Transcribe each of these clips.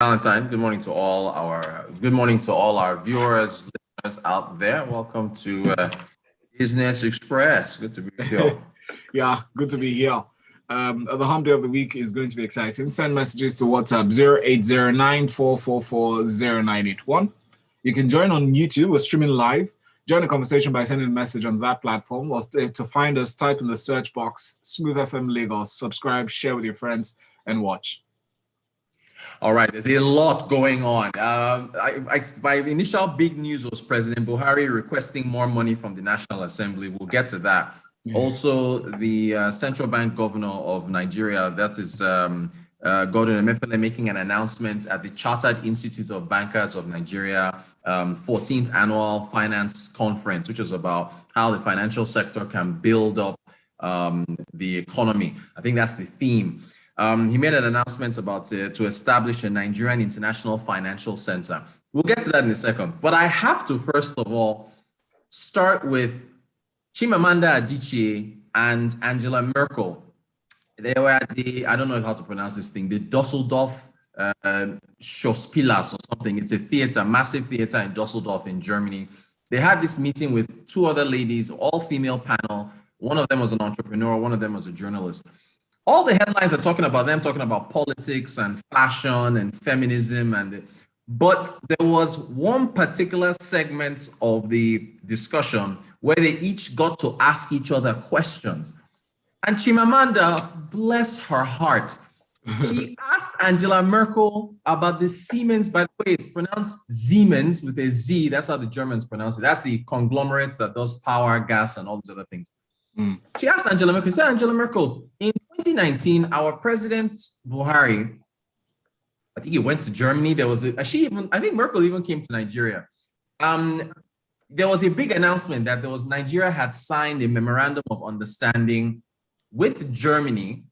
Valentine, good morning to all our viewers, listeners out there. Welcome to Business Express. Good to be here. Yeah, good to be here. The hump day of the week is going to be exciting. Send messages to WhatsApp 0809444091. You can join on YouTube. We're streaming live. Join the conversation by sending a message on that platform. Or to find us, type in the search box Smooth FM Lagos. Subscribe, share with your friends, and watch. All right, there's a lot going on. My initial big news was President Buhari requesting more money from the National Assembly. We'll get to that. Also, the Central Bank Governor of Nigeria, that is Gordon Emefiele, making an announcement at the Chartered Institute of Bankers of Nigeria 14th Annual Finance Conference, which is about how the financial sector can build up the economy. I think that's the theme. He made an announcement about to establish a Nigerian International Financial Center. We'll get to that in a second. But I have to, first of all, start with Chimamanda Adichie and Angela Merkel. They were at I don't know how to pronounce this thing, the Dusseldorf Schauspielhaus or something. It's a theater, massive theater in Dusseldorf in Germany. They had this meeting with two other ladies, all female panel. One of them was an entrepreneur, one of them was a journalist. All the headlines are talking about politics and fashion and feminism, but there was one particular segment of the discussion where they each got to ask each other questions. And Chimamanda, bless her heart, she asked Angela Merkel about the Siemens. By the way, it's pronounced Siemens with a Z. That's how the Germans pronounce it. That's the conglomerate that does power, gas, and all these other things. She asked Angela Merkel, said, Angela Merkel, in 2019, our president Buhari, I think he went to Germany. I think Merkel even came to Nigeria. There was a big announcement that Nigeria had signed a memorandum of understanding with Germany,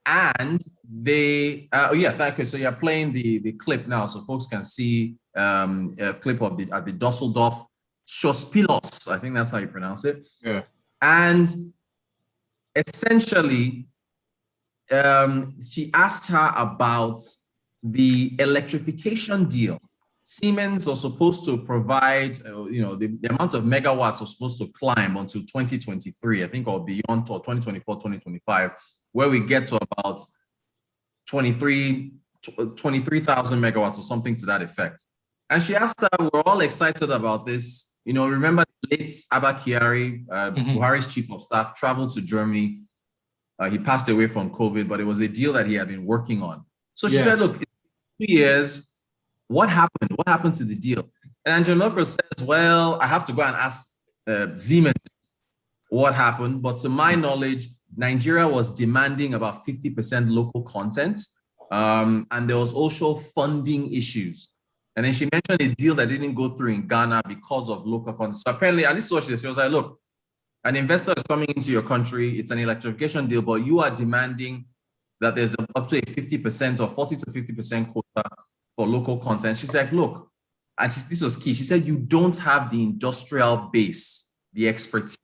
and okay, so you're playing the clip now, so folks can see a clip of at the Dusseldorf Schauspielhaus. I think that's how you pronounce it. Yeah. And essentially, she asked her about the electrification deal. Siemens was supposed to provide, the amount of megawatts was supposed to climb until 2023, I think, or beyond, or 2024, 2025, where we get to about 23,000 megawatts or something to that effect. And she asked her, we're all excited about this. Remember the late Abba Kyari, Buhari's chief of staff, traveled to Germany. He passed away from COVID, but it was a deal that he had been working on. So she said, look, 2 years, what happened? What happened to the deal? And Angela Merkel says, well, I have to go and ask Siemens what happened. But to my knowledge, Nigeria was demanding about 50% local content. And there was also funding issues. And then she mentioned a deal that didn't go through in Ghana because of local content. So apparently, at least what she was like, look, an investor is coming into your country. It's an electrification deal, but you are demanding that there's up to a 50% or 40 to 50% quota for local content. She's like, look, and this was key. She said, you don't have the industrial base, the expertise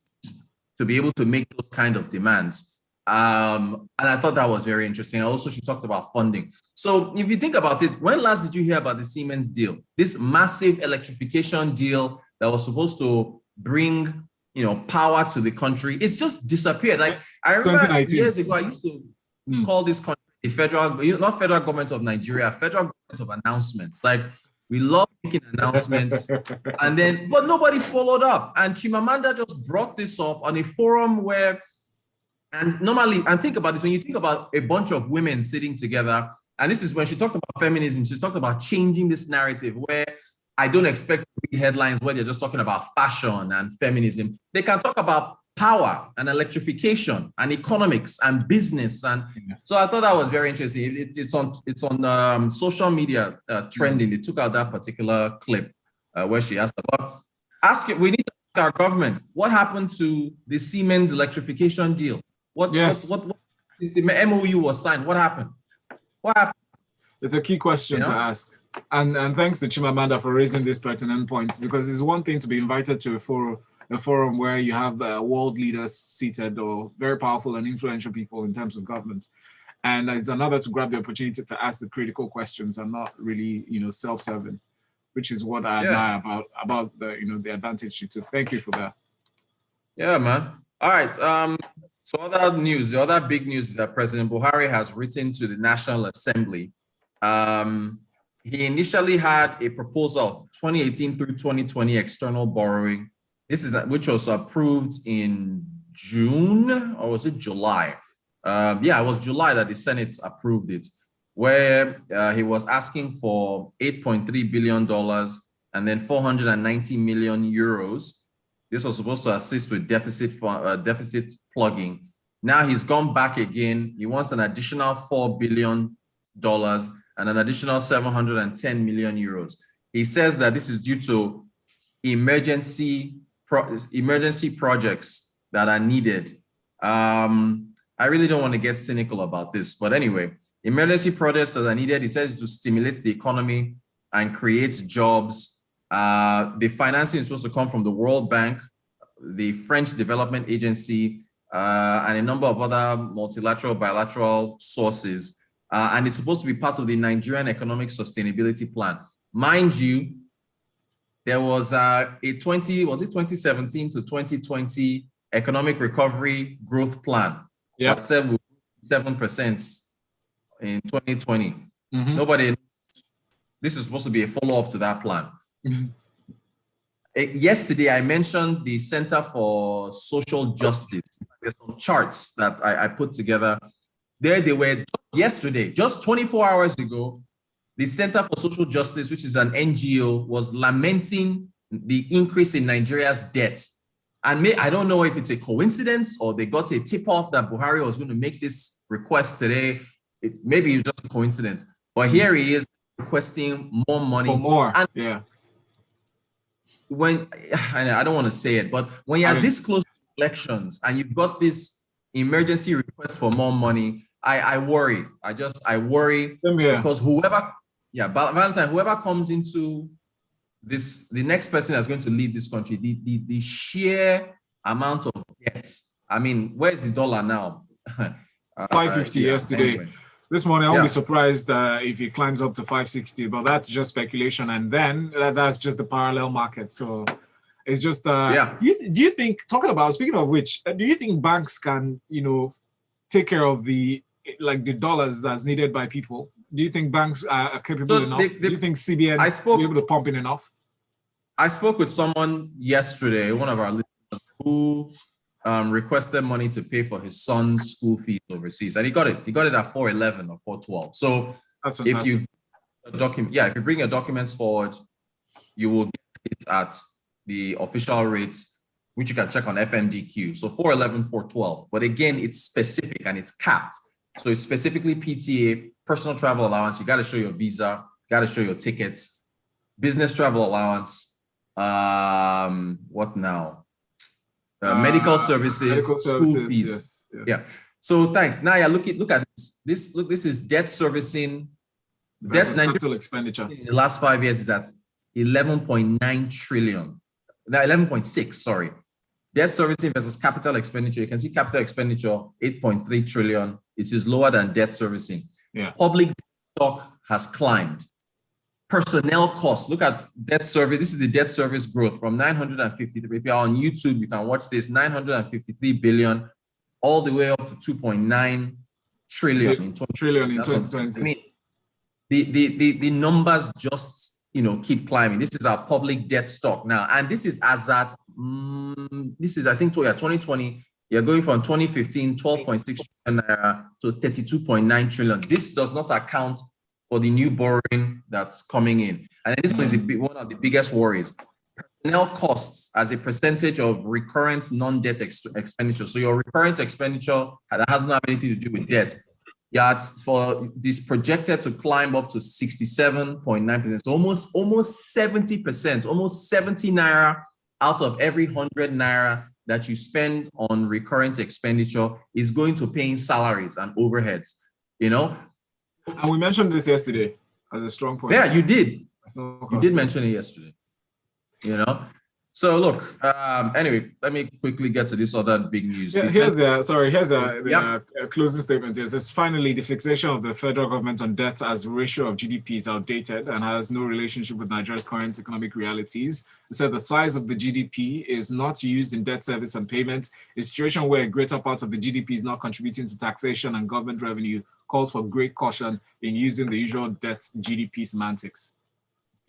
to be able to make those kind of demands. And I thought that was very interesting. Also, she talked about funding. So if you think about it, when last did you hear about the Siemens deal? This massive electrification deal that was supposed to bring, power to the country. It's just disappeared. Like I remember years ago, I used to call this country the not federal government of Nigeria, federal government of announcements. Like we love making announcements, but nobody's followed up. And Chimamanda just brought this up on a forum where. And normally, and think about this, when you think about a bunch of women sitting together, and this is when she talked about feminism, she talked about changing this narrative where I don't expect to read headlines where they're just talking about fashion and feminism. They can talk about power and electrification and economics and business. And so I thought that was very interesting. It's on social media trending. They took out that particular clip where she asked about, we need to ask our government, what happened to the Siemens electrification deal? What the MOU was signed? What happened? It's a key question to ask. And thanks to Chimamanda for raising these pertinent points, because it's one thing to be invited to a forum where you have world leaders seated or very powerful and influential people in terms of government. And it's another to grab the opportunity to ask the critical questions and not really, self-serving, which is what I admire about the, the advantage you took. Thank you for that. Yeah, man. All right. So other news, the other big news is that President Buhari has written to the National Assembly. He initially had a proposal 2018 through 2020 external borrowing. Which was approved in June, or was it July? Yeah, it was July that the Senate approved it, where he was asking for $8.3 billion and then 490 million euros. This was supposed to assist with deficit plugging. Now he's gone back again. He wants an additional $4 billion and an additional 710 million euros. He says that this is due to emergency projects that are needed. I really don't want to get cynical about this, but anyway, emergency projects that are needed, he says, to stimulate the economy and create jobs. The financing is supposed to come from the World Bank, the French Development Agency, and a number of other multilateral, bilateral sources. And it's supposed to be part of the Nigerian Economic Sustainability Plan. Mind you, there was a 2017 to 2020 economic recovery growth plan. Yeah, that said 7% in 2020. Mm-hmm. Nobody. This is supposed to be a follow-up to that plan. Yesterday, I mentioned the Center for Social Justice. There's some charts that I put together. There they were yesterday, just 24 hours ago. The Center for Social Justice, which is an NGO, was lamenting the increase in Nigeria's debt. And I don't know if it's a coincidence or they got a tip-off that Buhari was going to make this request today. Maybe it's just a coincidence. But here he is requesting more money. For more, and yeah. I don't want to say it, but when you're this close to elections and you've got this emergency request for more money, I worry. I worry because Valentine, whoever comes into this, the next person that's going to lead this country, the sheer amount of debt. I mean, where's the dollar now? 550 yesterday. Anyway. This morning, I won't be surprised if it climbs up to 560, but that's just speculation. And then that's just the parallel market. So it's just, do you think, speaking of which, do you think banks can, take care of the dollars that's needed by people? Do you think banks are capable enough? Do you think CBN will be able to pump in enough? I spoke with someone yesterday, one of our listeners, who requested money to pay for his son's school fees overseas, and he got it. He got it at 411 or 412. So if you bring your documents forward, you will get it at the official rates, which you can check on FMDQ. So 411, 412. But again, it's specific and it's capped. So it's specifically PTA, personal travel allowance. You got to show your visa, got to show your tickets, business travel allowance. What now? Medical services, school fees. Yes. Yeah. So thanks. Now, look at this. This is debt servicing. Debt capital expenditure in the last 5 years is at 11.9 trillion. Now 11.6. Sorry. Debt servicing versus capital expenditure. You can see capital expenditure 8.3 trillion. It is lower than debt servicing. Yeah. Public stock has climbed. Personnel costs. Look at debt service. This is the debt service growth from 953. If you're on YouTube, you can watch this. 953 billion, all the way up to 2.9 trillion in 2020. I mean, the numbers just keep climbing. This is our public debt stock now, and this is as at this is, I think, 2020. You're going from 2015 12.6 trillion naira to 32.9 trillion. This does not account for the new borrowing that's coming in, and this is one of the biggest worries. Personnel costs as a percentage of recurrent non-debt expenditure. So your recurrent expenditure that has not have anything to do with debt. Yeah, it's for this projected to climb up to 67.9%. So almost 70%, almost 70 naira out of every 100 naira that you spend on recurrent expenditure is going to paying salaries and overheads, And we mentioned this yesterday as a strong point. Yeah, you did. You did mention it yesterday. So look, anyway, let me quickly get to this other big news. Yeah, here's the closing statement. It says, finally, the fixation of the federal government on debt as ratio of GDP is outdated and has no relationship with Nigeria's current economic realities. It said the size of the GDP is not used in debt service and payment. A situation where a greater part of the GDP is not contributing to taxation and government revenue calls for great caution in using the usual debt GDP semantics.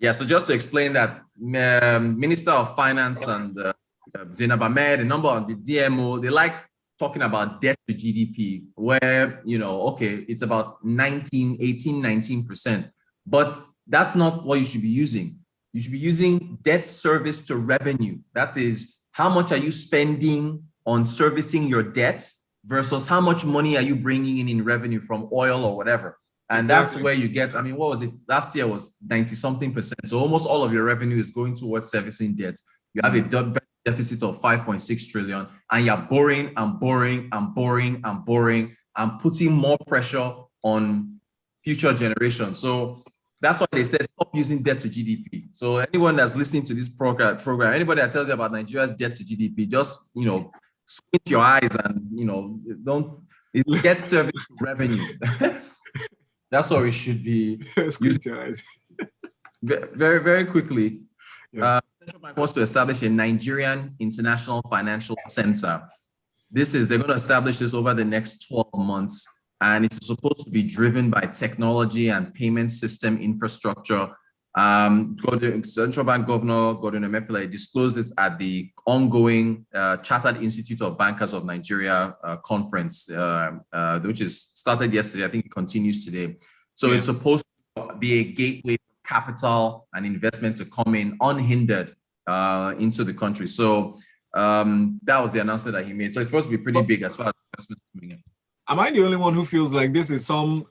Yeah, so just to explain that, Minister of Finance and Zainab Ahmed, a number of the DMO, they like talking about debt to GDP, where, okay, it's about 19%. But that's not what you should be using. You should be using debt service to revenue. That is, how much are you spending on servicing your debts versus how much money are you bringing in revenue from oil or whatever. And exactly. That's where you get, what was it? Last year was 90-something%. So almost all of your revenue is going towards servicing debt. You have a deficit of 5.6 trillion and you're borrowing and putting more pressure on future generations. So that's why they say stop using debt to GDP. So anyone that's listening to this program, anybody that tells you about Nigeria's debt to GDP, just, squint your eyes and, don't, it's debt service to revenue. That's what we should be using. Very, very quickly. Yeah. Central Bank wants to establish a Nigerian International Financial Center. They're going to establish this over the next 12 months, and it's supposed to be driven by technology and payment system infrastructure. Central Bank Governor Gordon Emefiele disclosed this at the ongoing Chartered Institute of Bankers of Nigeria conference, which is started yesterday. I think it continues today. So It's supposed to be a gateway for capital and investment to come in unhindered into the country. So that was the announcement that he made. So it's supposed to be pretty big as far as investment coming in. Am I the only one who feels like this is some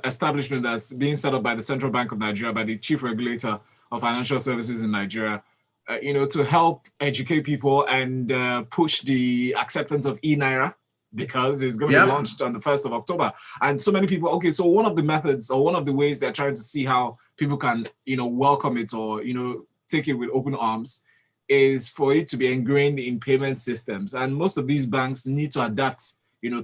establishment that's being set up by the Central Bank of Nigeria, by the chief regulator of financial services in Nigeria, to help educate people and push the acceptance of e-Naira, because it's going to be launched on the 1st of October. And so many people, okay, so one of the methods or one of the ways they're trying to see how people can, welcome it or, take it with open arms is for it to be ingrained in payment systems. And most of these banks need to adapt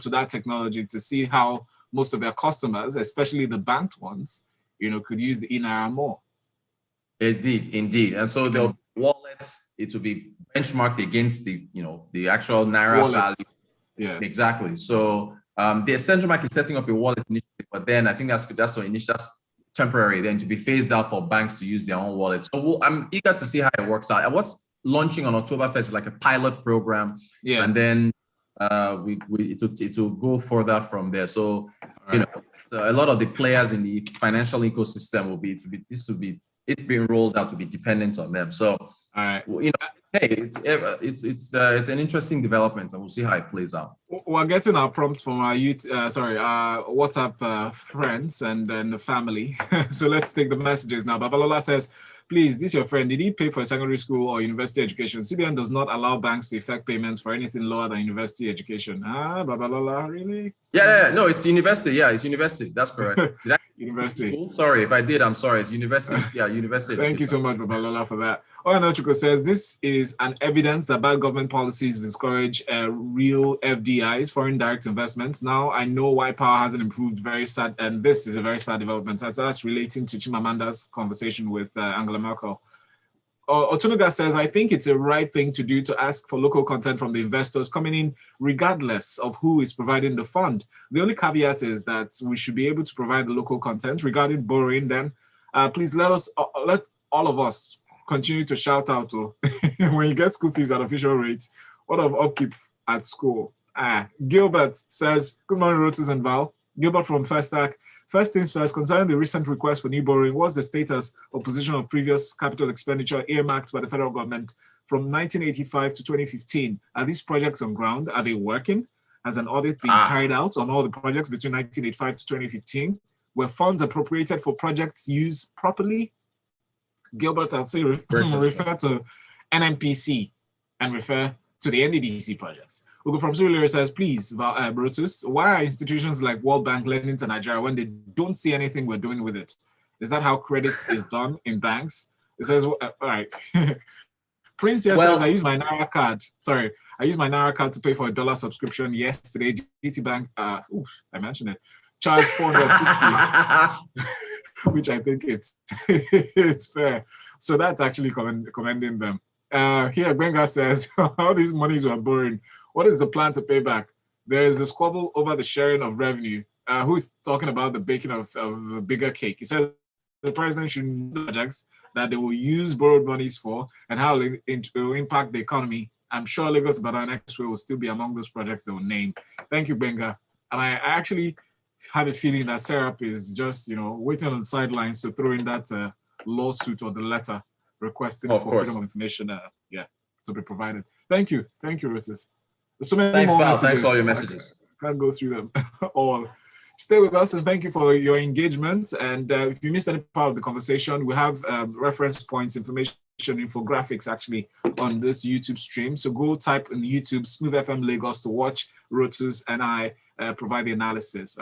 to that technology to see how most of their customers, especially the banked ones, could use the e-Naira more. Indeed. And so the wallets, it will be benchmarked against the actual Naira value. Yeah, exactly. So the Central Bank is setting up a wallet initiative, but then I think that's temporary, then to be phased out for banks to use their own wallets. So I'm eager to see how it works out. And what's launching on October 1st is like a pilot program. Yes. And then it will go further from there. So so a lot of the players in the financial ecosystem will being rolled out to be dependent on them. So hey, it's an interesting development, and we'll see how it plays out. We're getting our prompts from our our WhatsApp friends and then the family. So let's take the messages now. Babalola says, please, this your friend. Did he pay for a secondary school or university education? CBN does not allow banks to effect payments for anything lower than university education. Babalola, really? Yeah, no, it's university. Yeah, it's university. That's correct. Did I university. School? Sorry, if I did, I'm sorry. It's university. Yeah, university. Thank you so much, Babalola, for that. Oyanochuko says, this is an evidence that bad government policies discourage real FDIs, foreign direct investments. Now I know why power hasn't improved. Very sad, and this is a very sad development. That's relating to Chimamanda's conversation with Angela Merkel. Otunuga says, I think it's a right thing to do to ask for local content from the investors coming in, regardless of who is providing the fund. The only caveat is that we should be able to provide the local content. Regarding borrowing, then please let all of us continue to shout out to when you get school fees at official rates. What of upkeep at school? Gilbert says, good morning, Rotus and Val. Gilbert from First Stack. First things first, concerning the recent request for new borrowing, what's the status or position of previous capital expenditure earmarked by the federal government from 1985 to 2015? Are these projects on ground? Are they working? Has an audit been carried out on all the projects between 1985 to 2015? Were funds appropriated for projects used properly? Gilbert, I'll say refer to NMPC and refer to the NDDC projects. Ugo from Surulere says, please, Brutus, why are institutions like World Bank lending to Nigeria when they don't see anything we're doing with it? Is that how credit is done in banks? It says, all right. Prince here Well- says, I used my Naira card. Sorry, I used my Naira card to pay for a dollar subscription yesterday. GT Bank, I mentioned it, charged 460, which I think it's fair. So that's actually commending them. Here, Benga says, all these monies were borrowing. What is the plan to pay back? There is a squabble over the sharing of revenue. Who's talking about the baking of a bigger cake? He says the president should know the projects that they will use borrowed monies for and how it will impact the economy. I'm sure Lagos Ibadan Expressway will still be among those projects they will name. Thank you, Benga. And I actually have a feeling that Serap is just, waiting on the sidelines to throw in that lawsuit or the letter requesting for freedom of information, to be provided. Thank you, Rotus. So many Thanks, more Val. messages. Thanks for all your messages. I can't go through them all. Stay with us and thank you for your engagement. And if you missed any part of the conversation, we have reference points, information, infographics actually on this YouTube stream. So go type in YouTube Smooth FM Lagos to watch Rotus and I provide the analysis.